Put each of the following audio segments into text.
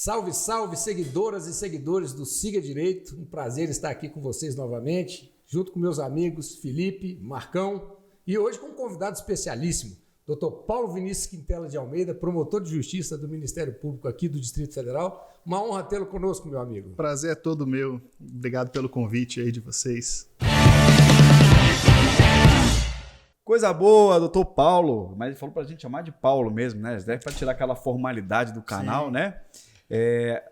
Salve, salve, seguidoras e seguidores do Siga Direito. Um prazer estar aqui com vocês novamente, junto com meus amigos Felipe, Marcão e hoje com um convidado especialíssimo, Dr. Paulo Vinícius Quintela de Almeida, promotor de justiça do Ministério Público aqui do Distrito Federal. Uma honra tê-lo conosco, meu amigo. Prazer é todo meu. Obrigado pelo convite aí de vocês. Coisa boa, doutor Paulo. Mas ele falou pra gente chamar de Paulo mesmo, né? Deve para tirar aquela formalidade do canal, sim, né?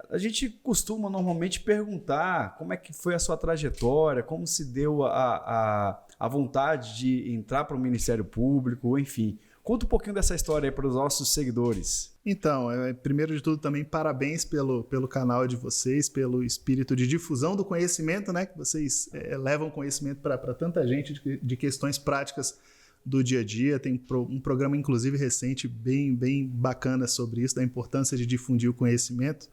A gente costuma normalmente perguntar como é que foi a sua trajetória, como se deu a vontade de entrar para o Ministério Público, enfim. Conta um pouquinho dessa história aí para os nossos seguidores. Então, primeiro de tudo também parabéns pelo canal de vocês, pelo espírito de difusão do conhecimento, né? Que vocês levam conhecimento para tanta gente de questões práticas do dia a dia. Tem um programa, inclusive, recente, bem bacana sobre isso, da importância de difundir o conhecimento.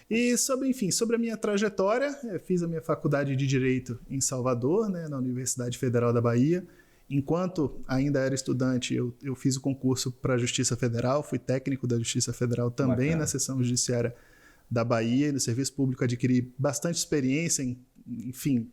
E sobre a minha trajetória, eu fiz a minha faculdade de Direito em Salvador, né, na Universidade Federal da Bahia. Enquanto ainda era estudante, eu fiz o concurso para a Justiça Federal, fui técnico da Justiça Federal também, bacana, na seção judiciária da Bahia. No serviço público adquiri bastante experiência, enfim,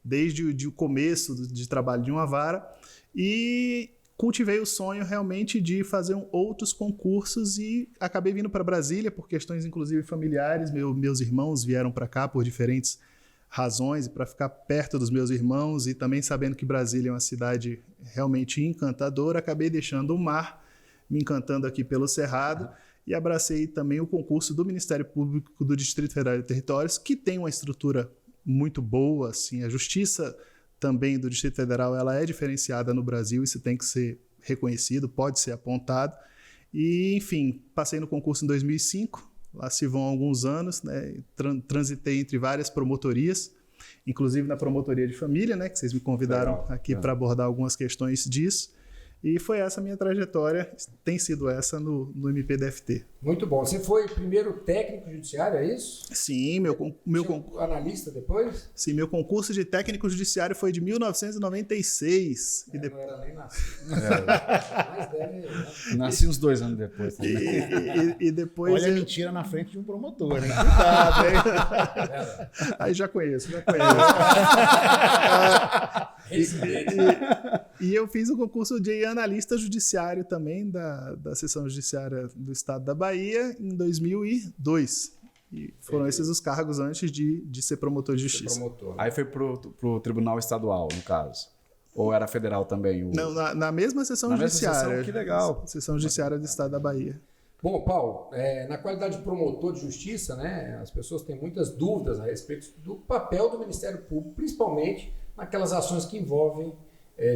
desde o começo de trabalho de uma vara, e cultivei o sonho realmente de fazer outros concursos e acabei vindo para Brasília por questões inclusive familiares. Meus irmãos vieram para cá por diferentes razões, para ficar perto dos meus irmãos, e também sabendo que Brasília é uma cidade realmente encantadora, acabei deixando o mar, me encantando aqui pelo Cerrado, e abracei também o concurso do Ministério Público do Distrito Federal e Territórios, que tem uma estrutura muito boa, assim. A justiça também do Distrito Federal, ela é diferenciada no Brasil, isso tem que ser reconhecido, pode ser apontado. E, enfim, passei no concurso em 2005, lá se vão alguns anos, né? Transitei entre várias promotorias, inclusive na promotoria de família, né? Que vocês me convidaram aqui para abordar algumas questões disso. E foi essa a minha trajetória, tem sido essa no MPDFT. Muito bom. Você foi primeiro técnico judiciário, é isso? Sim, analista depois? Sim, meu concurso de técnico judiciário foi de 1996. Não era nem nascido. Mas deve... Nasci uns 2 anos depois. E depois... Olha a mentira na frente de um promotor, hein? Cuidado, hein? Aí já conheço. E eu fiz o concurso de analista judiciário também da seção judiciária do Estado da Bahia em 2002. E foram esses os cargos antes de ser promotor de justiça. Promotor. Aí foi pro Tribunal Estadual, no caso? Ou era federal também? Não, na mesma seção judiciária. Mesma seção, que legal. Seção judiciária do Estado da Bahia. Bom, Paulo, na qualidade de promotor de justiça, né, as pessoas têm muitas dúvidas a respeito do papel do Ministério Público, principalmente naquelas ações que envolvem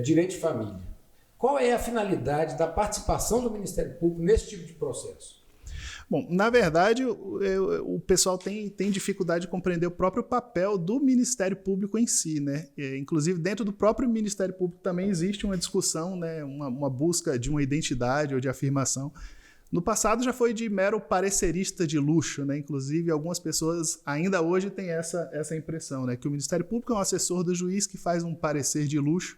direito de família. Qual é a finalidade da participação do Ministério Público nesse tipo de processo? Bom, na verdade, o pessoal tem dificuldade de compreender o próprio papel do Ministério Público em si, né? Inclusive, dentro do próprio Ministério Público também existe uma discussão, né? Uma busca de uma identidade ou de afirmação. No passado já foi de mero parecerista de luxo, né? Inclusive, algumas pessoas ainda hoje têm essa impressão, né? Que o Ministério Público é um assessor do juiz que faz um parecer de luxo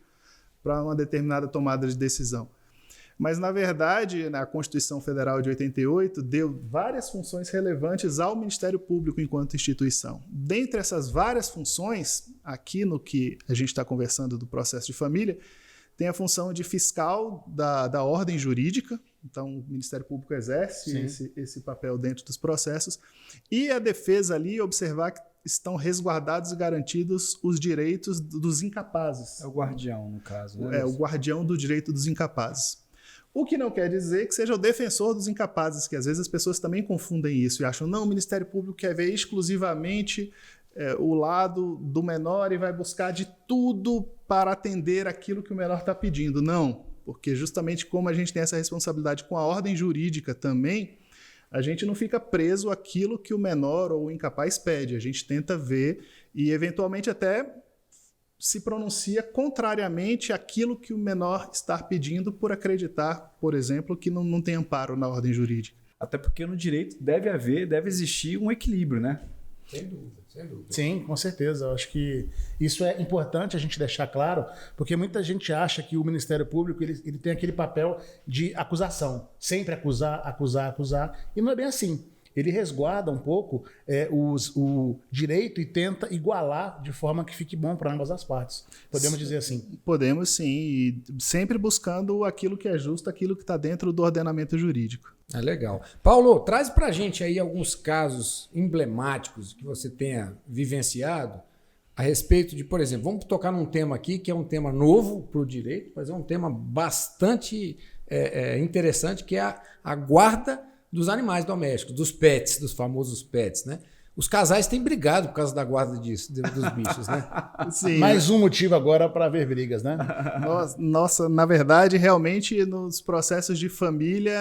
para uma determinada tomada de decisão. Mas, na verdade, a Constituição Federal de 88 deu várias funções relevantes ao Ministério Público enquanto instituição. Dentre essas várias funções, aqui no que a gente está conversando do processo de família, tem a função de fiscal da ordem jurídica. Então, o Ministério Público exerce esse papel dentro dos processos. E a defesa ali, observar que estão resguardados e garantidos os direitos dos incapazes. É o guardião, no caso, né? É o guardião do direito dos incapazes. O que não quer dizer que seja o defensor dos incapazes, que às vezes as pessoas também confundem isso e acham, não, o Ministério Público quer ver exclusivamente o lado do menor e vai buscar de tudo para atender aquilo que o menor está pedindo. Não, porque justamente como a gente tem essa responsabilidade com a ordem jurídica também, a gente não fica preso àquilo que o menor ou o incapaz pede. A gente tenta ver e, eventualmente, até se pronuncia contrariamente àquilo que o menor está pedindo por acreditar, por exemplo, que não tem amparo na ordem jurídica. Até porque no direito deve existir um equilíbrio, né? Sem dúvida, sem dúvida. Sim, com certeza. Eu acho que isso é importante a gente deixar claro, porque muita gente acha que o Ministério Público ele tem aquele papel de acusação. Sempre acusar, acusar, acusar. E não é bem assim. ele resguarda um pouco o direito e tenta igualar de forma que fique bom para ambas as partes. Podemos dizer assim? Podemos sim, e sempre buscando aquilo que é justo, aquilo que está dentro do ordenamento jurídico. É legal. Paulo, traz pra gente aí alguns casos emblemáticos que você tenha vivenciado a respeito de, por exemplo, vamos tocar num tema aqui que é um tema novo para o direito, mas é um tema bastante interessante, que é a guarda dos animais domésticos, dos pets, dos famosos pets, né? Os casais têm brigado por causa da guarda dos bichos, né? Sim, Mais um motivo agora para haver brigas, né? Nossa, na verdade, realmente, nos processos de família,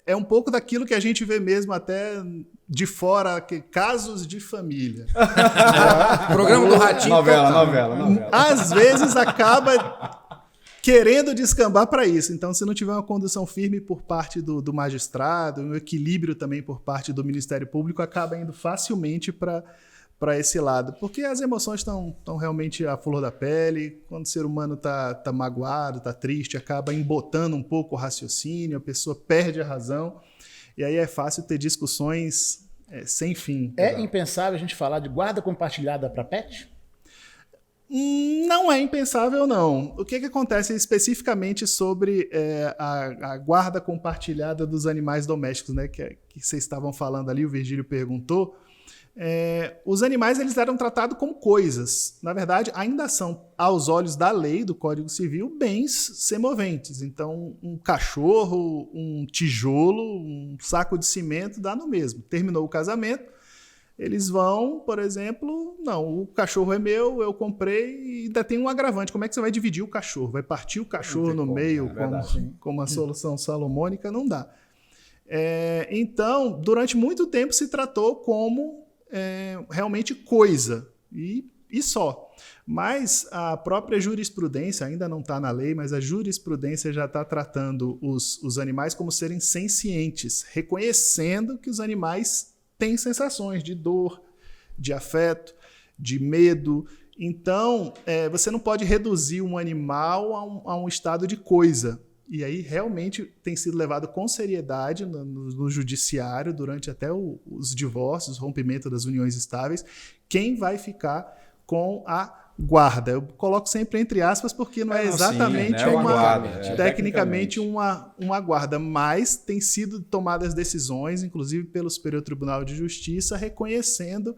é um pouco daquilo que a gente vê mesmo até de fora, casos de família. Programa do Ratinho. Novela. Às vezes acaba querendo descambar para isso. Então, se não tiver uma condução firme por parte do magistrado, um equilíbrio também por parte do Ministério Público, acaba indo facilmente para esse lado. Porque as emoções estão realmente à flor da pele. Quando o ser humano está magoado, está triste, acaba embotando um pouco o raciocínio, a pessoa perde a razão. E aí é fácil ter discussões sem fim. É impensável a gente falar de guarda compartilhada para pet? Não é impensável, não. O que acontece especificamente sobre a guarda compartilhada dos animais domésticos, né, que vocês estavam falando ali, o Virgílio perguntou. Os animais eles eram tratados como coisas. Na verdade, ainda são, aos olhos da lei, do Código Civil, bens semoventes. Então, um cachorro, um tijolo, um saco de cimento, dá no mesmo. Terminou o casamento, eles vão, por exemplo, não, o cachorro é meu, eu comprei e ainda tem um agravante. Como é que você vai dividir o cachorro? Vai partir o cachorro no meio como a solução salomônica? Não dá. Então, durante muito tempo se tratou como realmente coisa e só. Mas a própria jurisprudência, ainda não está na lei, mas a jurisprudência já está tratando os animais como serem sencientes, reconhecendo que os animais têm sensações de dor, de afeto, de medo. Então, você não pode reduzir um animal a um estado de coisa. E aí, realmente, tem sido levado com seriedade no judiciário, durante até os divórcios, o rompimento das uniões estáveis, quem vai ficar com a guarda. Eu coloco sempre entre aspas, porque não é exatamente tecnicamente uma guarda, mas tem sido tomadas decisões, inclusive pelo Superior Tribunal de Justiça, reconhecendo,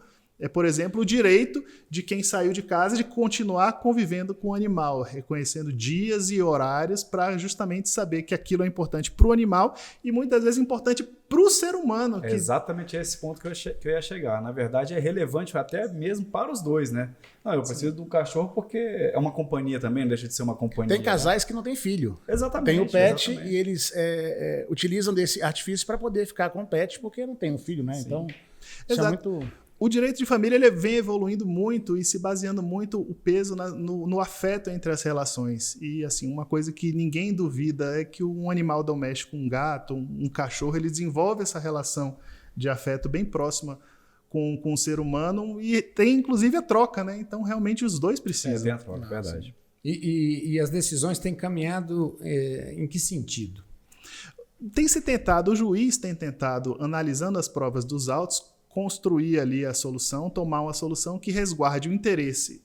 por exemplo, o direito de quem saiu de casa de continuar convivendo com o animal, reconhecendo dias e horários para justamente saber que aquilo é importante para o animal e muitas vezes importante para o ser humano. É exatamente esse ponto que eu ia chegar. Na verdade, é relevante até mesmo para os dois, né? Não, eu preciso do cachorro porque é uma companhia também, não deixa de ser uma companhia. Tem casais que não têm filho. Exatamente. Tem o pet e eles utilizam desse artifício para poder ficar com o pet porque não tem um filho, né? Sim. Então, isso é muito... O direito de família ele vem evoluindo muito e se baseando muito o peso no afeto entre as relações. E assim, uma coisa que ninguém duvida é que um animal doméstico, um gato, um cachorro, ele desenvolve essa relação de afeto bem próxima com o ser humano e tem inclusive a troca, né? Então realmente os dois precisam. Tem a troca, verdade. E as decisões têm caminhado em que sentido? O juiz tem tentado, analisando as provas dos autos, construir ali a solução, tomar uma solução que resguarde o interesse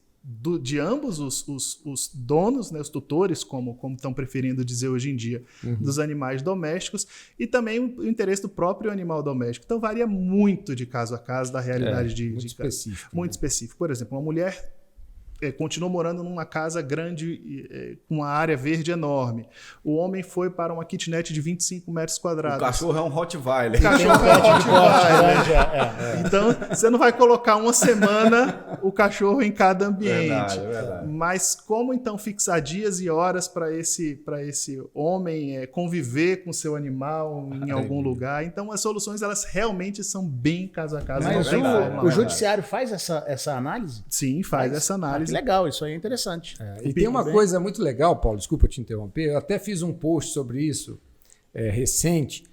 de ambos os donos, né, os tutores, como estão preferindo dizer hoje em dia, dos animais domésticos, e também o interesse do próprio animal doméstico. Então varia muito de caso a caso, da realidade muito específico. Muito específico. Por exemplo, uma mulher continua morando numa casa grande, com uma área verde enorme. O homem foi para uma kitnet de 25 metros quadrados. O cachorro é um Rottweiler. O cachorro é um Rottweiler. Então, você não vai colocar uma semana o cachorro em cada ambiente. Verdade. Mas como, então, fixar dias e horas para esse homem conviver com seu animal em algum lugar? Então, as soluções, elas realmente são bem caso a caso. Mas o judiciário faz essa análise? Sim, faz essa análise. Legal, isso aí é interessante. E tem uma coisa muito legal, Paulo, desculpa te interromper, eu até fiz um post sobre isso recente.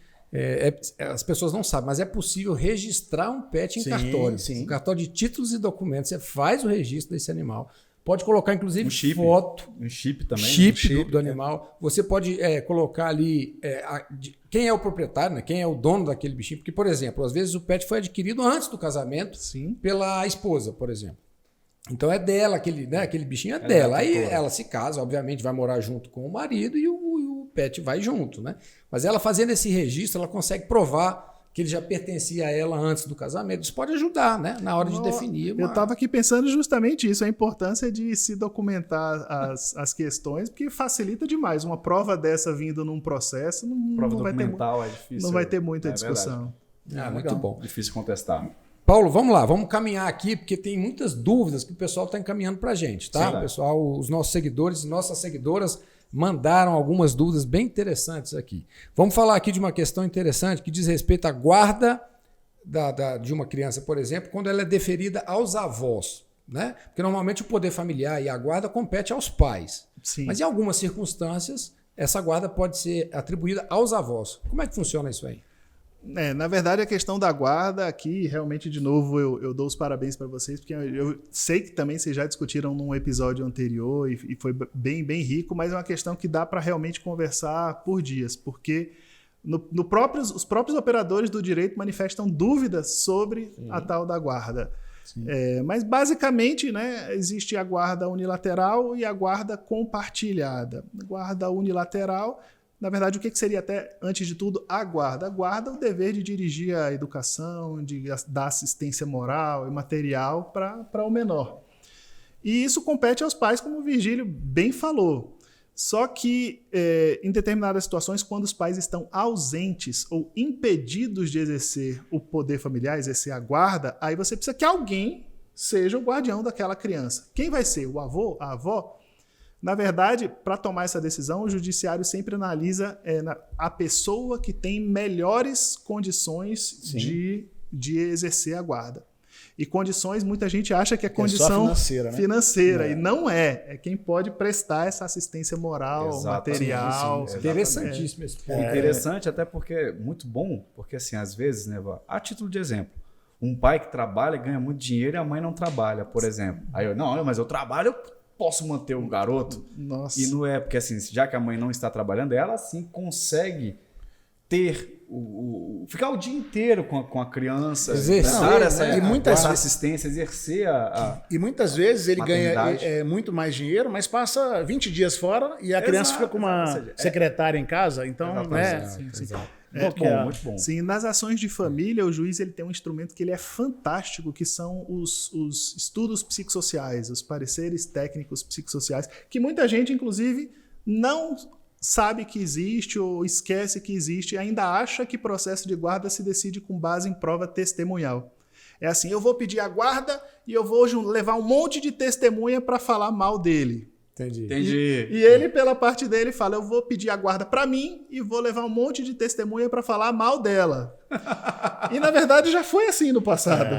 As pessoas não sabem, mas é possível registrar um pet em cartório. Sim. Um cartório de títulos e documentos. Você faz o registro desse animal Pode colocar, inclusive, Um chip. foto. Um chip também. Chip do animal. Você pode colocar ali quem é o proprietário, né? Quem é o dono daquele bichinho. Porque, por exemplo, às vezes o pet foi adquirido antes do casamento pela esposa, por exemplo. Então é dela, aquele bichinho é dela. Aí ela se casa, obviamente, vai morar junto com o marido e o pet vai junto, né? Mas ela fazendo esse registro, ela consegue provar que ele já pertencia a ela antes do casamento. Isso pode ajudar, né? Na hora de definir. Eu estava aqui pensando justamente isso, a importância de se documentar as questões, porque facilita demais. Uma prova dessa vindo num processo Prova não vai ter documental é difícil. não vai ter muita discussão. Muito bom. Difícil contestar. Paulo, vamos lá, vamos caminhar aqui, porque tem muitas dúvidas que o pessoal está encaminhando para a gente, tá? Sim, pessoal, os nossos seguidores e nossas seguidoras mandaram algumas dúvidas bem interessantes aqui. Vamos falar aqui de uma questão interessante que diz respeito à guarda de uma criança, por exemplo, quando ela é deferida aos avós, né? Porque normalmente o poder familiar e a guarda compete aos pais. Sim. Mas em algumas circunstâncias, essa guarda pode ser atribuída aos avós. Como é que funciona isso aí? Na verdade, a questão da guarda aqui, realmente, de novo, eu dou os parabéns para vocês, porque eu sei que também vocês já discutiram num episódio anterior e foi bem, bem rico, mas é uma questão que dá para realmente conversar por dias, porque os próprios operadores do direito manifestam dúvidas sobre a tal da guarda. Mas, basicamente, né, existe a guarda unilateral e a guarda compartilhada. A guarda unilateral... Na verdade, o que seria até, antes de tudo, a guarda? A guarda é o dever de dirigir a educação, de dar assistência moral e material para o menor. E isso compete aos pais, como o Virgílio bem falou. Só que, em determinadas situações, quando os pais estão ausentes ou impedidos de exercer o poder familiar, exercer a guarda, aí você precisa que alguém seja o guardião daquela criança. Quem vai ser? O avô? A avó? Na verdade, para tomar essa decisão, o judiciário sempre analisa a pessoa que tem melhores condições de exercer a guarda. E condições, muita gente acha que é condição financeira, e não é. É quem pode prestar essa assistência moral, material. Interessantíssimo esse ponto. Interessante, até porque é muito bom, porque assim, às vezes, né, a título de exemplo, um pai que trabalha ganha muito dinheiro e a mãe não trabalha, por exemplo. Aí mas eu trabalho, eu posso manter o garoto. Nossa. E não é, porque assim, já que a mãe não está trabalhando, ela sim consegue ter ficar o dia inteiro com a criança, dar essa assistência, exercer E muitas vezes ele ganha muito mais dinheiro, mas passa 20 dias fora e a criança fica com uma secretária em casa. Então, né? Muito bom. Sim, nas ações de família, o juiz ele tem um instrumento que ele é fantástico, que são os estudos psicossociais, os pareceres técnicos psicossociais, que muita gente, inclusive, não sabe que existe ou esquece que existe e ainda acha que processo de guarda se decide com base em prova testemunhal. É assim, eu vou pedir a guarda e eu vou levar um monte de testemunha para falar mal dele. Entendi. E ele, pela parte dele, fala, eu vou pedir a guarda para mim e vou levar um monte de testemunha para falar mal dela. E, na verdade, já foi assim no passado.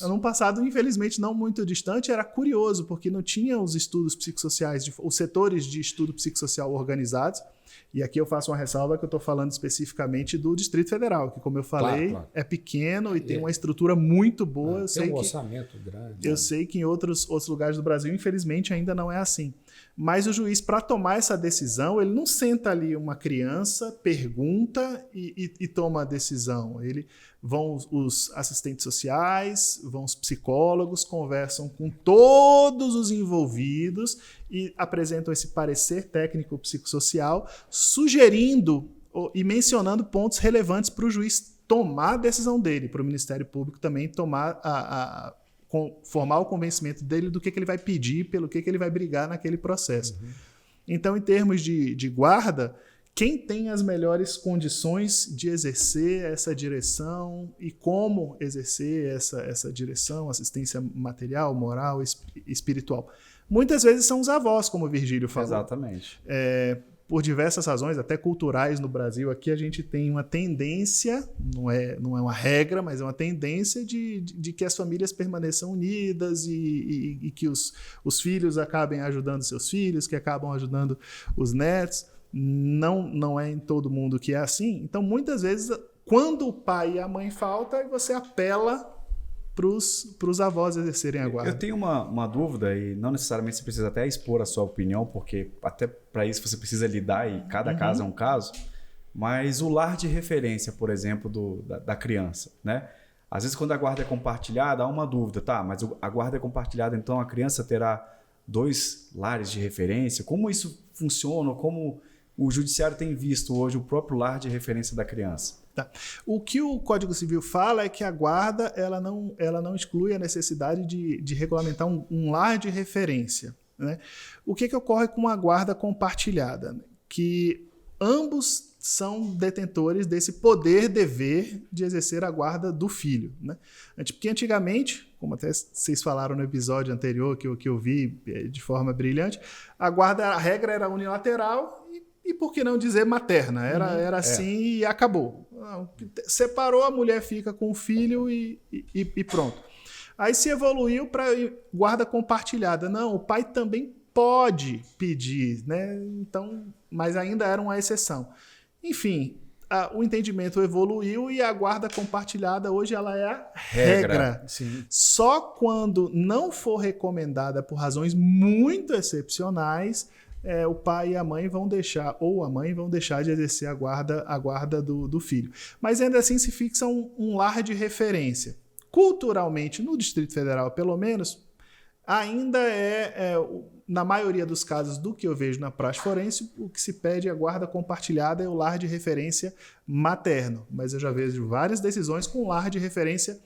No passado, infelizmente, não muito distante, era curioso, porque não tinha os estudos psicossociais, os setores de estudo psicossocial organizados. E aqui eu faço uma ressalva que eu estou falando especificamente do Distrito Federal, que, como eu falei, é pequeno e tem uma estrutura muito boa. Tem um orçamento grande. Eu sei que em outros lugares do Brasil, infelizmente, ainda não é assim. Mas o juiz, para tomar essa decisão, ele não senta ali uma criança, pergunta e toma a decisão. Vão os assistentes sociais, vão os psicólogos, conversam com todos os envolvidos e apresentam esse parecer técnico psicossocial, sugerindo e mencionando pontos relevantes para o juiz tomar a decisão dele, para o Ministério Público também tomar formar o convencimento dele do que ele vai pedir, pelo que ele vai brigar naquele processo. Então, em termos de guarda, quem tem as melhores condições de exercer essa direção e como exercer essa direção, assistência material, moral, espiritual? Muitas vezes são os avós, como o Virgílio falou. Exatamente. Por diversas razões, até culturais no Brasil, aqui a gente tem uma tendência, não é uma regra, mas é uma tendência de que as famílias permaneçam unidas e que os filhos acabem ajudando seus filhos, que acabam ajudando os netos. Não é em todo mundo que é assim. Então, muitas vezes, quando o pai e a mãe faltam, você apela para os avós exercerem a guarda. Eu tenho uma dúvida, e não necessariamente você precisa até expor a sua opinião, porque até para isso você precisa lidar, e cada caso é um caso, mas o lar de referência, por exemplo, da criança, né? Às vezes, quando a guarda é compartilhada, há uma dúvida, tá? Mas a guarda é compartilhada, então a criança terá 2 lares de referência? Como isso funciona? Como o judiciário tem visto hoje o próprio lar de referência da criança? Tá. O que o Código Civil fala é que a guarda ela não exclui a necessidade de regulamentar um lar de referência, né? O que ocorre com a guarda compartilhada? Que ambos são detentores desse poder-dever de exercer a guarda do filho, né? Porque antigamente, como até vocês falaram no episódio anterior que eu vi de forma brilhante, a regra era unilateral e por que não dizer materna? Era assim e acabou. Separou, a mulher fica com o filho e pronto. Aí se evoluiu para guarda compartilhada. Não, o pai também pode pedir, né? Então, mas ainda era uma exceção. Enfim, o entendimento evoluiu e a guarda compartilhada hoje ela é a regra. Só quando não for recomendada por razões muito excepcionais, o pai e a mãe vão deixar, ou a mãe vão deixar de exercer a guarda do filho. Mas ainda assim se fixa um lar de referência. Culturalmente, no Distrito Federal, pelo menos, ainda na maioria dos casos do que eu vejo na praxe forense, o que se pede a guarda compartilhada é o lar de referência materno. Mas eu já vejo várias decisões com lar de referência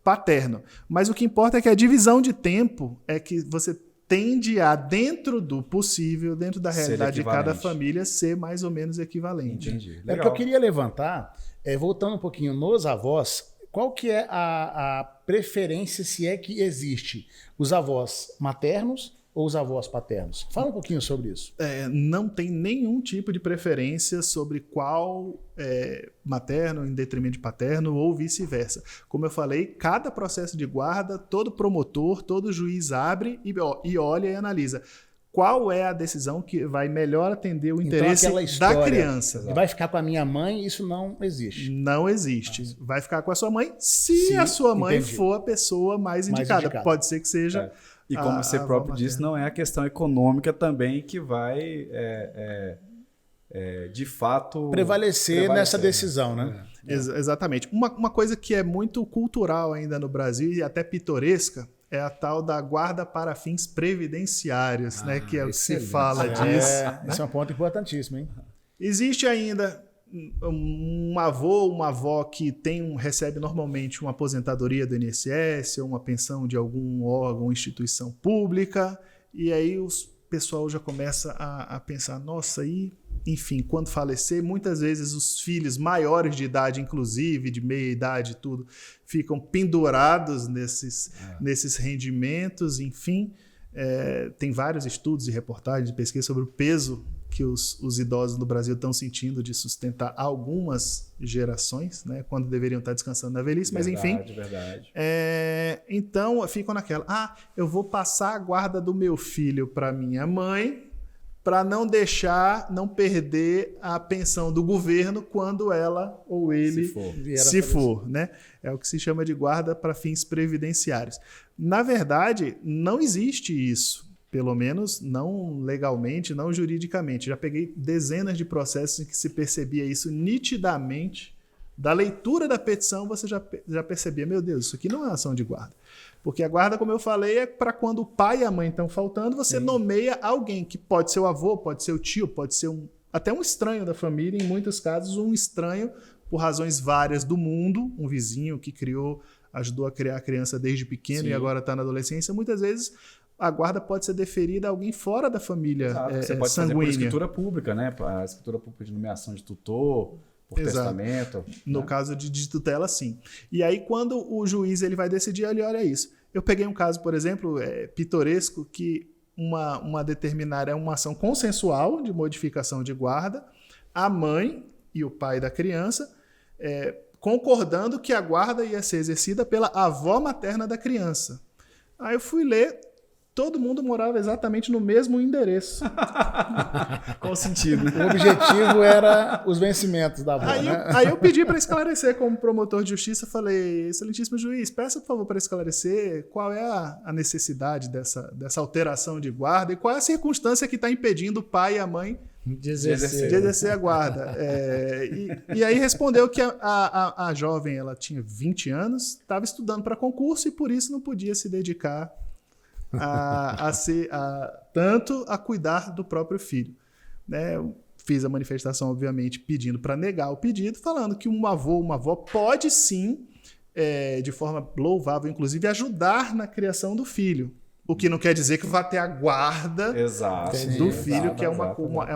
paterno. Mas o que importa é que a divisão de tempo é que você tende a, dentro do possível, dentro da realidade de cada família, ser mais ou menos equivalente. Entendi. O que eu queria levantar, voltando um pouquinho nos avós, qual que é a preferência, se é que existe? Os avós maternos ou os avós paternos? Fala um pouquinho sobre isso. Não tem nenhum tipo de preferência sobre qual materno em detrimento de paterno ou vice-versa. Como eu falei, cada processo de guarda, todo promotor, todo juiz abre e olha e analisa qual é a decisão que vai melhor atender o interesse da criança. E vai ficar com a minha mãe, isso não existe. Não existe. Vai ficar com a sua mãe se a sua mãe for a pessoa mais indicada. Pode ser que seja... E como você próprio disse, não é a questão econômica também que vai, de fato... Prevalecer nessa decisão, né? Exatamente. Uma coisa que é muito cultural ainda no Brasil e até pitoresca é a tal da guarda para fins previdenciários, né? Que é o que se fala disso. Esse é um ponto importantíssimo, hein? Existe ainda um avô, uma avó que recebe normalmente uma aposentadoria do INSS ou uma pensão de algum órgão ou instituição pública, e aí o pessoal já começa a pensar, nossa, enfim, quando falecer, muitas vezes os filhos maiores de idade, inclusive, de meia idade e tudo, ficam pendurados nesses rendimentos, enfim. Tem vários estudos e reportagens de pesquisa sobre o peso que os idosos no Brasil estão sentindo de sustentar algumas gerações, né, quando deveriam estar descansando na velhice, mas enfim. Verdade. Então, ficam naquela, eu vou passar a guarda do meu filho para minha mãe, para não perder a pensão do governo quando ela ou ele se for, né? É o que se chama de guarda para fins previdenciários. Na verdade, não existe isso, pelo menos não legalmente, não juridicamente. Já peguei dezenas de processos em que se percebia isso nitidamente. Da leitura da petição, você já percebia, meu Deus, isso aqui não é ação de guarda. Porque a guarda, como eu falei, é para quando o pai e a mãe estão faltando, você nomeia alguém, que pode ser o avô, pode ser o tio, pode ser até um estranho da família, em muitos casos um estranho por razões várias do mundo, um vizinho que ajudou a criar a criança desde pequeno e agora está na adolescência. Muitas vezes a guarda pode ser deferida a alguém fora da família sanguínea. Você pode fazer por escritura pública, né? A escritura pública de nomeação de tutor, por testamento. No caso de tutela, sim. E aí, quando o juiz ele vai decidir, ele olha isso. Eu peguei um caso, por exemplo, pitoresco, que uma determinada é uma ação consensual de modificação de guarda, a mãe e o pai da criança concordando que a guarda ia ser exercida pela avó materna da criança. Aí eu fui ler, todo mundo morava exatamente no mesmo endereço. Qual o sentido, né? O objetivo era os vencimentos da avó, Aí, né? aí eu pedi para esclarecer como promotor de justiça, falei, excelentíssimo juiz, peça por favor para esclarecer qual é a necessidade dessa alteração de guarda e qual é a circunstância que está impedindo o pai e a mãe De exercer. de exercer a guarda. E aí respondeu que a jovem ela tinha 20 anos, estava estudando para concurso e por isso não podia se dedicar tanto a cuidar do próprio filho. Né? Eu fiz a manifestação, obviamente, pedindo para negar o pedido, falando que um avô, uma avó pode sim, de forma louvável, inclusive, ajudar na criação do filho. O que não quer dizer que vai ter a guarda do filho, que é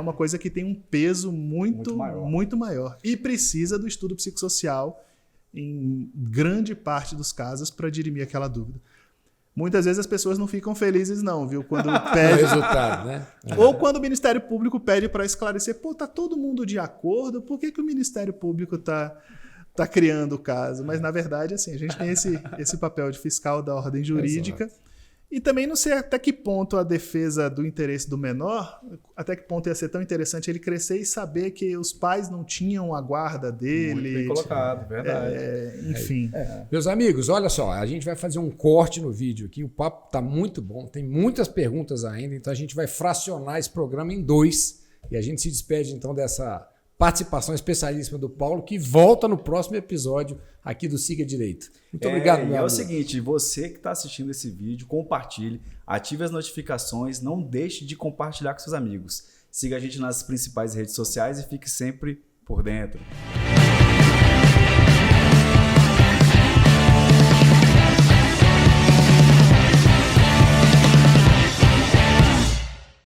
uma coisa que tem um peso muito maior. E precisa do estudo psicossocial em grande parte dos casos para dirimir aquela dúvida. Muitas vezes as pessoas não ficam felizes não, viu? Quando pede... resultado, né? Ou quando o Ministério Público pede para esclarecer, pô, tá todo mundo de acordo, por que o Ministério Público tá criando o caso? Mas, na verdade, assim, a gente tem esse papel de fiscal da ordem jurídica. Exato. E também não sei até que ponto a defesa do interesse do menor, até que ponto ia ser tão interessante ele crescer e saber que os pais não tinham a guarda dele. Muito bem colocado, verdade. Enfim. Meus amigos, olha só, a gente vai fazer um corte no vídeo aqui, o papo está muito bom, tem muitas perguntas ainda, então a gente vai fracionar esse programa em 2 e a gente se despede então dessa participação especialíssima do Paulo, que volta no próximo episódio aqui do Siga Direito. Muito obrigado, meu amigo. É o seguinte, você que está assistindo esse vídeo, compartilhe, ative as notificações, não deixe de compartilhar com seus amigos. Siga a gente nas principais redes sociais e fique sempre por dentro.